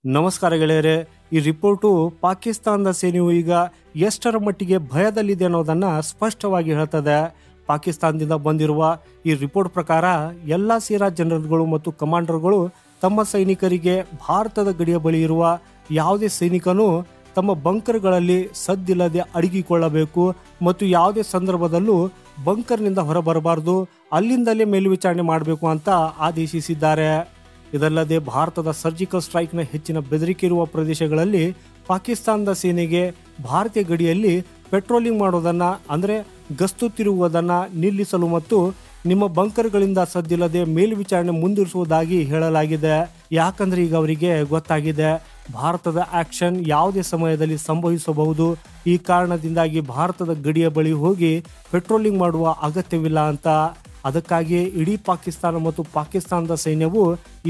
ನಮಸ್ಕಾರ ಗೆಳೆಯರೆ. ಈ ರಿಪೋರ್ಟು ಪಾಕಿಸ್ತಾನದ ಸೇನೆಯು ಈಗ ಎಷ್ಟರ ಮಟ್ಟಿಗೆ ಭಯದಲ್ಲಿದೆ ಅನ್ನೋದನ್ನ ಸ್ಪಷ್ಟವಾಗಿ ಹೇಳ್ತದೆ. ಪಾಕಿಸ್ತಾನದಿಂದ ಬಂದಿರುವ ಈ ರಿಪೋರ್ಟ್ ಪ್ರಕಾರ ಎಲ್ಲ ಸೇನಾ ಜನರಲ್ಗಳು ಮತ್ತು ಕಮಾಂಡರ್ಗಳು ತಮ್ಮ ಸೈನಿಕರಿಗೆ ಭಾರತದ ಗಡಿಯ ಬಳಿ ಇರುವ ಯಾವುದೇ ಸೈನಿಕನು ತಮ್ಮ ಬಂಕರ್ಗಳಲ್ಲಿ ಸದ್ದಿಲ್ಲದೆ ಅಡಗಿಕೊಳ್ಳಬೇಕು ಮತ್ತು ಯಾವುದೇ ಸಂದರ್ಭದಲ್ಲೂ ಬಂಕರ್ನಿಂದ ಹೊರಬರಬಾರದು, ಅಲ್ಲಿಂದಲೇ ಮೇಲ್ವಿಚಾರಣೆ ಮಾಡಬೇಕು ಅಂತ ಆದೇಶಿಸಿದ್ದಾರೆ. ಇದಲ್ಲದೆ ಭಾರತದ ಸರ್ಜಿಕಲ್ ಸ್ಟ್ರೈಕ್ನ ಹೆಚ್ಚಿನ ಬೆದರಿಕೆ ಇರುವ ಪ್ರದೇಶಗಳಲ್ಲಿ ಪಾಕಿಸ್ತಾನದ ಸೇನೆಗೆ ಭಾರತೀಯ ಗಡಿಯಲ್ಲಿ ಪೆಟ್ರೋಲಿಂಗ್ ಮಾಡೋದನ್ನ ಅಂದರೆ ಗಸ್ತು ತಿರುಗುವುದನ್ನು ನಿಲ್ಲಿಸಲು ಮತ್ತು ನಿಮ್ಮ ಬಂಕರ್ಗಳಿಂದ ಸದ್ದಿಲ್ಲದೆ ಮೇಲ್ವಿಚಾರಣೆ ಮುಂದುವರಿಸುವುದಾಗಿ ಹೇಳಲಾಗಿದೆ. ಯಾಕಂದ್ರೆ ಈಗ ಅವರಿಗೆ ಗೊತ್ತಾಗಿದೆ ಭಾರತದ ಆಕ್ಷನ್ ಯಾವುದೇ ಸಮಯದಲ್ಲಿ ಸಂಭವಿಸಬಹುದು. ಈ ಕಾರಣದಿಂದಾಗಿ ಭಾರತದ ಗಡಿಯ ಬಳಿ ಹೋಗಿ ಪೆಟ್ರೋಲಿಂಗ್ ಮಾಡುವ ಅಗತ್ಯವಿಲ್ಲ ಅಂತ. ಅದಕ್ಕಾಗಿ ಇಡೀ ಪಾಕಿಸ್ತಾನ ಮತ್ತು ಪಾಕಿಸ್ತಾನದ ಸೈನ್ಯವು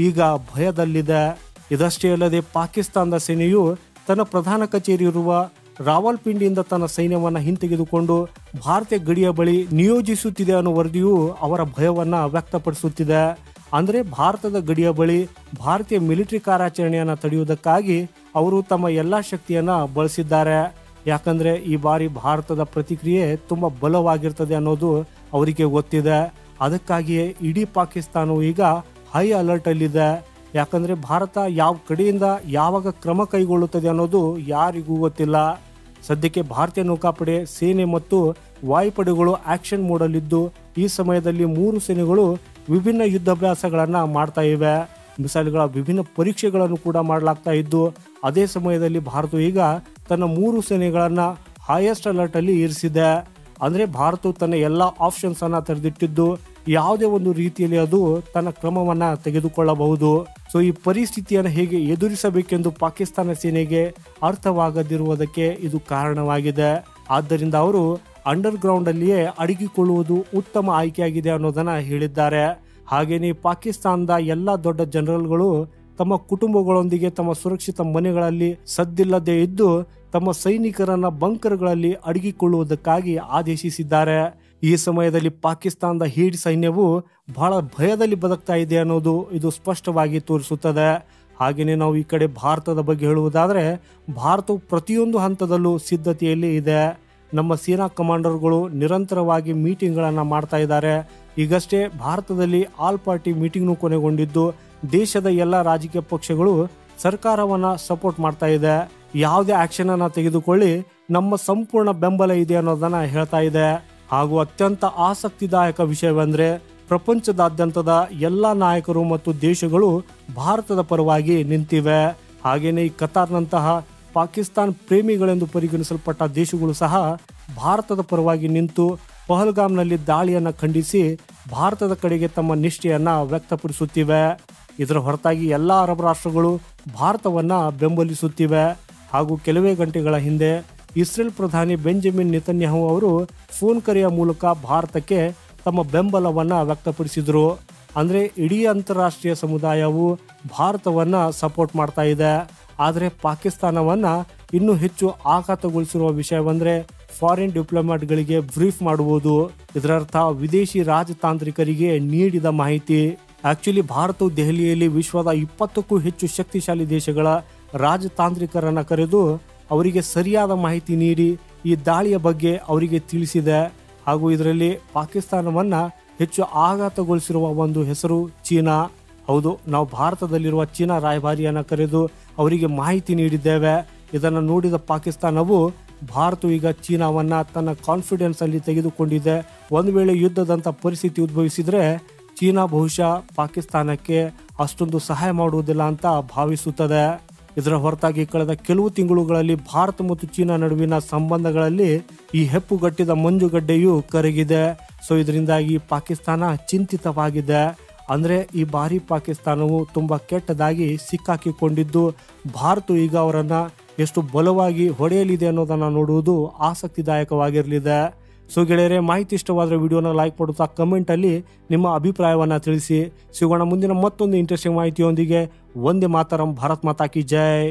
ಈಗ ಭಯದಲ್ಲಿದೆ. ಇದಷ್ಟೇ ಅಲ್ಲದೆ ಪಾಕಿಸ್ತಾನದ ಸೇನೆಯು ತನ್ನ ಪ್ರಧಾನ ಕಚೇರಿ ಇರುವ ರಾವಲ್ಪಿಂಡಿಯಿಂದ ತನ್ನ ಸೈನ್ಯವನ್ನು ಹಿಂತೆಗೆದುಕೊಂಡು ಭಾರತೀಯ ಗಡಿಯ ಬಳಿ ನಿಯೋಜಿಸುತ್ತಿದೆ ಅನ್ನೋ ವರದಿಯು ಅವರ ಭಯವನ್ನ ವ್ಯಕ್ತಪಡಿಸುತ್ತಿದೆ. ಅಂದರೆ ಭಾರತದ ಗಡಿಯ ಬಳಿ ಭಾರತೀಯ ಮಿಲಿಟರಿ ಕಾರ್ಯಾಚರಣೆಯನ್ನು ತಡೆಯುವುದಕ್ಕಾಗಿ ಅವರು ತಮ್ಮ ಎಲ್ಲ ಶಕ್ತಿಯನ್ನ ಬಳಸಿದ್ದಾರೆ. ಯಾಕಂದ್ರೆ ಈ ಬಾರಿ ಭಾರತದ ಪ್ರತಿಕ್ರಿಯೆ ತುಂಬಾ ಬಲವಾಗಿರ್ತದೆ ಅನ್ನೋದು ಅವರಿಗೆ ಗೊತ್ತಿದೆ. ಅದಕ್ಕಾಗಿಯೇ ಇಡೀ ಪಾಕಿಸ್ತಾನವು ಈಗ ಹೈ ಅಲರ್ಟ್ ಅಲ್ಲಿದೆ. ಯಾಕಂದ್ರೆ ಭಾರತ ಯಾವ ಕಡೆಯಿಂದ ಯಾವಾಗ ಕ್ರಮ ಕೈಗೊಳ್ಳುತ್ತದೆ ಅನ್ನೋದು ಯಾರಿಗೂ ಗೊತ್ತಿಲ್ಲ. ಸದ್ಯಕ್ಕೆ ಭಾರತೀಯ ನೌಕಾಪಡೆ, ಸೇನೆ ಮತ್ತು ವಾಯುಪಡೆಗಳು ಆಕ್ಷನ್ ಮೋಡಲ್ಲಿದ್ದು ಈ ಸಮಯದಲ್ಲಿ 3 ಸೇನೆಗಳು ವಿಭಿನ್ನ ಯುದ್ಧಾಭ್ಯಾಸಗಳನ್ನ ಮಾಡ್ತಾ ಇವೆ. ಮಿಸೈಲ್ಗಳ ವಿಭಿನ್ನ ಪರೀಕ್ಷೆಗಳನ್ನು ಕೂಡ ಮಾಡಲಾಗ್ತಾ ಇದ್ದು ಅದೇ ಸಮಯದಲ್ಲಿ ಭಾರತ ಈಗ ತನ್ನ 3 ಸೇನೆಗಳನ್ನ ಹೈಯೆಸ್ಟ್ ಅಲರ್ಟ್ ಅಲ್ಲಿ ಇರಿಸಿದೆ. ಅಂದ್ರೆ ಭಾರತ ತನ್ನ ಎಲ್ಲ ಆಪ್ಷನ್ಸ್ ಅನ್ನ ತೆರೆದಿಟ್ಟಿದ್ದು ಯಾವುದೇ ಒಂದು ರೀತಿಯಲ್ಲಿ ಅದು ತನ್ನ ಕ್ರಮವನ್ನ ತೆಗೆದುಕೊಳ್ಳಬಹುದು. ಸೊ ಈ ಪರಿಸ್ಥಿತಿಯನ್ನು ಹೇಗೆ ಎದುರಿಸಬೇಕೆಂದು ಪಾಕಿಸ್ತಾನ ಸೇನೆಗೆ ಅರ್ಥವಾಗದಿರುವುದಕ್ಕೆ ಇದು ಕಾರಣವಾಗಿದೆ. ಆದ್ದರಿಂದ ಅವರು ಅಂಡರ್ ಗ್ರೌಂಡ್ ಅಲ್ಲಿಯೇ ಅಡಗಿಕೊಳ್ಳುವುದು ಉತ್ತಮ ಆಯ್ಕೆಯಾಗಿದೆ ಅನ್ನೋದನ್ನ ಹೇಳಿದ್ದಾರೆ. ಹಾಗೇನೇ ಪಾಕಿಸ್ತಾನದ ಎಲ್ಲ ದೊಡ್ಡ ಜನರಲ್ಗಳು ತಮ್ಮ ಕುಟುಂಬಗಳೊಂದಿಗೆ ತಮ್ಮ ಸುರಕ್ಷಿತ ಮನೆಗಳಲ್ಲಿ ಸದ್ದಿಲ್ಲದೆ ಇದ್ದು ತಮ್ಮ ಸೈನಿಕರನ್ನ ಬಂಕರ್ಗಳಲ್ಲಿ ಅಡಗಿಕೊಳ್ಳುವುದಕ್ಕಾಗಿ ಆದೇಶಿಸಿದ್ದಾರೆ. ಈ ಸಮಯದಲ್ಲಿ ಪಾಕಿಸ್ತಾನದ ಹೀಡ್ ಸೈನ್ಯವು ಬಹಳ ಭಯದಲ್ಲಿ ಬದುಕ್ತಾ ಇದೆ ಅನ್ನೋದು ಇದು ಸ್ಪಷ್ಟವಾಗಿ ತೋರಿಸುತ್ತದೆ. ಹಾಗೆಯೇ ನಾವು ಈ ಕಡೆ ಭಾರತದ ಬಗ್ಗೆ ಹೇಳುವುದಾದ್ರೆ ಭಾರತವು ಪ್ರತಿಯೊಂದು ಹಂತದಲ್ಲೂ ಸಿದ್ಧತೆಯಲ್ಲಿ ಇದೆ. ನಮ್ಮ ಸೇನಾ ಕಮಾಂಡರ್ಗಳು ನಿರಂತರವಾಗಿ ಮೀಟಿಂಗ್ಗಳನ್ನು ಮಾಡ್ತಾ ಇದ್ದಾರೆ. ಈಗಷ್ಟೇ ಭಾರತದಲ್ಲಿ ಆಲ್ ಪಾರ್ಟಿ ಮೀಟಿಂಗ್ನು ಕೊನೆಗೊಂಡಿದ್ದು ದೇಶದ ಎಲ್ಲ ರಾಜಕೀಯ ಪಕ್ಷಗಳು ಸರ್ಕಾರವನ್ನ ಸಪೋರ್ಟ್ ಮಾಡ್ತಾ ಇದೆ. ಯಾವುದೇ ಆಕ್ಷನ್ ಅನ್ನ ತೆಗೆದುಕೊಳ್ಳಿ, ನಮ್ಮ ಸಂಪೂರ್ಣ ಬೆಂಬಲ ಇದೆ ಅನ್ನೋದನ್ನ ಹೇಳ್ತಾ ಇದೆ. ಹಾಗೂ ಅತ್ಯಂತ ಆಸಕ್ತಿದಾಯಕ ವಿಷಯವೆಂದ್ರೆ ಪ್ರಪಂಚದಾದ್ಯಂತದ ಎಲ್ಲ ನಾಯಕರು ಮತ್ತು ದೇಶಗಳು ಭಾರತದ ಪರವಾಗಿ ನಿಂತಿವೆ. ಹಾಗೇನೆ ಈ ಕತಾರ್ನಂತಹ ಪಾಕಿಸ್ತಾನ್ ಪ್ರೇಮಿಗಳೆಂದು ಪರಿಗಣಿಸಲ್ಪಟ್ಟ ದೇಶಗಳು ಸಹ ಭಾರತದ ಪರವಾಗಿ ನಿಂತು ಪಹಲ್ಗಾಮ್ನಲ್ಲಿ ದಾಳಿಯನ್ನ ಖಂಡಿಸಿ ಭಾರತದ ಕಡೆಗೆ ತಮ್ಮ ನಿಷ್ಠೆಯನ್ನ ವ್ಯಕ್ತಪಡಿಸುತ್ತಿವೆ. ಇದರ ಹೊರತಾಗಿ ಎಲ್ಲ ಅರಬ್ ರಾಷ್ಟ್ರಗಳು ಭಾರತವನ್ನ ಬೆಂಬಲಿಸುತ್ತಿವೆ. ಹಾಗೂ ಕೆಲವೇ ಗಂಟೆಗಳ ಹಿಂದೆ ಇಸ್ರೇಲ್ ಪ್ರಧಾನಿ ಬೆಂಜಮಿನ್ ನೆತನ್ಯಾಹು ಅವರು ಫೋನ್ ಕರೆಯ ಮೂಲಕ ಭಾರತಕ್ಕೆ ತಮ್ಮ ಬೆಂಬಲವನ್ನ ವ್ಯಕ್ತಪಡಿಸಿದರು. ಅಂದ್ರೆ ಇಡೀ ಅಂತಾರಾಷ್ಟ್ರೀಯ ಸಮುದಾಯವು ಭಾರತವನ್ನ ಸಪೋರ್ಟ್ ಮಾಡ್ತಾ ಇದೆ. ಆದರೆ ಪಾಕಿಸ್ತಾನವನ್ನ ಇನ್ನೂ ಹೆಚ್ಚು ಆಘಾತಗೊಳಿಸಿರುವ ವಿಷಯವೆಂದ್ರೆ ಫಾರಿನ್ ಡಿಪ್ಲೊಮ್ಯಾಟ್ಗಳಿಗೆ ಬ್ರೀಫ್ ಮಾಡುವುದು. ಇದರರ್ಥ ವಿದೇಶಿ ರಾಜತಾಂತ್ರಿಕರಿಗೆ ನೀಡಿದ ಮಾಹಿತಿ. ಆಕ್ಚುಲಿ ಭಾರತವು ದೆಹಲಿಯಲ್ಲಿ ವಿಶ್ವದ 20ಕ್ಕೂ ಹೆಚ್ಚು ಶಕ್ತಿಶಾಲಿ ದೇಶಗಳ ರಾಜತಾಂತ್ರಿಕರನ್ನ ಕರೆದು ಅವರಿಗೆ ಸರಿಯಾದ ಮಾಹಿತಿ ನೀಡಿ ಈ ದಾಳಿಯ ಬಗ್ಗೆ ಅವರಿಗೆ ತಿಳಿಸಿದೆ. ಹಾಗೂ ಇದರಲ್ಲಿ ಪಾಕಿಸ್ತಾನವನ್ನ ಹೆಚ್ಚು ಆಘಾತಗೊಳಿಸಿರುವ ಒಂದು ಹೆಸರು ಚೀನಾ. ಹೌದು, ನಾವು ಭಾರತದಲ್ಲಿರುವ ಚೀನಾ ರಾಯಭಾರಿಯನ್ನ ಕರೆದು ಅವರಿಗೆ ಮಾಹಿತಿ ನೀಡಿದ್ದೇವೆ. ಇದನ್ನು ನೋಡಿದ ಪಾಕಿಸ್ತಾನವು ಭಾರತ ಈಗ ಚೀನಾವನ್ನ ತನ್ನ ಕಾನ್ಫಿಡೆನ್ಸ್ ಅಲ್ಲಿ ತೆಗೆದುಕೊಂಡಿದೆ. ಒಂದು ವೇಳೆ ಯುದ್ಧದಂತ ಪರಿಸ್ಥಿತಿ ಉದ್ಭವಿಸಿದ್ರೆ ಚೀನಾ ಬಹುಶಃ ಪಾಕಿಸ್ತಾನಕ್ಕೆ ಅಷ್ಟೊಂದು ಸಹಾಯ ಮಾಡುವುದಿಲ್ಲ ಅಂತ ಭಾವಿಸುತ್ತದೆ. ಇದರ ಹೊರತಾಗಿ ಕಳೆದ ಕೆಲವು ತಿಂಗಳುಗಳಲ್ಲಿ ಭಾರತ ಮತ್ತು ಚೀನಾ ನಡುವಿನ ಸಂಬಂಧಗಳಲ್ಲಿ ಈ ಹೆಪ್ಪುಗಟ್ಟಿದ ಮಂಜುಗಡ್ಡೆಯು ಕರಗಿದೆ. ಸೊ ಇದರಿಂದಾಗಿ ಪಾಕಿಸ್ತಾನ ಚಿಂತಿತವಾಗಿದೆ. ಅಂದ್ರೆ ಈ ಬಾರಿ ಪಾಕಿಸ್ತಾನವು ತುಂಬಾ ಕೆಟ್ಟದಾಗಿ ಸಿಕ್ಕಾಕಿಕೊಂಡಿದ್ದು ಭಾರತ ಈಗ ಅವರನ್ನ ಎಷ್ಟು ಬಲವಾಗಿ ಹೊಡೆಯಲಿದೆ ಅನ್ನೋದನ್ನ ನೋಡುವುದು ಆಸಕ್ತಿದಾಯಕವಾಗಿರಲಿದೆ. ಸೊ ಗೆಳೆಯರೆ, ಮಾಹಿತಿ ಇಷ್ಟವಾದರೆ ವಿಡಿಯೋನ ಲೈಕ್ ಮಾಡುತ್ತಾ ಕಮೆಂಟ್ ಅಲ್ಲಿ ನಿಮ್ಮ ಅಭಿಪ್ರಾಯವನ್ನ ತಿಳಿಸಿ. ಸಿಗೋಣ ಮುಂದಿನ ಮತ್ತೊಂದು ಇಂಟ್ರೆಸ್ಟಿಂಗ್ ಮಾಹಿತಿಯೊಂದಿಗೆ. ವಂದೇ ಮಾತರಂ. ಭಾರತ್ ಮಾತಾ ಕಿ ಜೈ.